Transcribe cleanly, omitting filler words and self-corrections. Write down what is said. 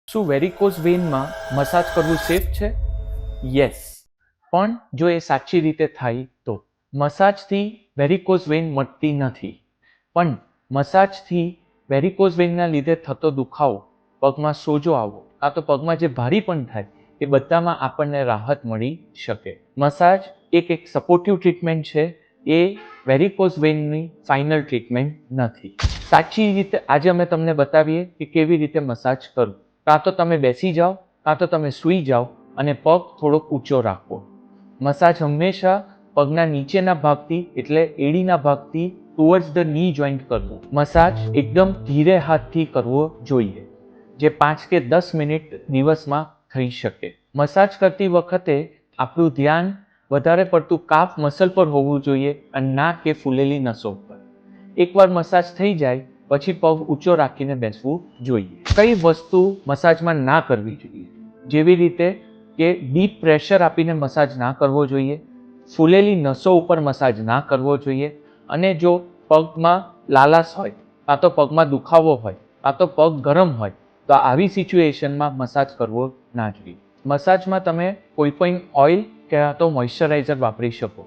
શું varicose વેઇનમાં massage કરવું safe છે? યસ, પણ જો એ સાચી રીતે થાય તો. મસાજથી વેરિકોઝ વેઇન મટતી નથી, પણ મસાજથી વેરિકોઝ વેઇનના લીધે થતો દુખાવો, પગમાં સોજો આવવો, કાં તો પગમાં જે ભારીપણ થાય એ બધામાં આપણને રાહત મળી શકે. મસાજ એક સપોર્ટિવ ટ્રીટમેન્ટ છે, એ વેરિકોઝ વેઇનની ફાઇનલ ટ્રીટમેન્ટ નથી. સાચી રીતે આજે અમે તમને બતાવીએ કે કેવી રીતે મસાજ કરવું. કાં તો તમે બેસી જાઓ, કાં તો તમે સૂઈ જાઓ અને પગ થોડોક ઊંચો રાખો. મસાજ હંમેશા પગના નીચેના ભાગથી એટલે એડીના ભાગથી ટુવર્ડ્સ ધ ની જોઈન્ટ કરવું. મસાજ એકદમ ધીરે હાથથી કરવો જોઈએ, જે 5 કે 10 મિનિટ દિવસમાં થઈ શકે. મસાજ કરતી વખતે આપણું ધ્યાન વધારે પડતું કાફ મસલ પર હોવું જોઈએ અને ના કે ફૂલેલી નસો પર. એકવાર મસાજ થઈ જાય પછી પગ ઊંચો રાખીને બેસવું જોઈએ. કઈ વસ્તુ મસાજમાં ના કરવી જોઈએ, જેવી રીતે કે ડીપ પ્રેશર આપીને મસાજ ના કરવો જોઈએ, ફૂલેલી નસો ઉપર મસાજ ના કરવો જોઈએ, અને જો પગમાં લાલાશ હોય, કાં તો પગમાં દુખાવો હોય, કાં તો પગ ગરમ હોય, તો આવી સિચ્યુએશનમાં મસાજ કરવો ના જોઈએ. મસાજમાં તમે કોઈ પણ ઓઇલ કે તો મોઇશ્ચરાઇઝર વાપરી શકો.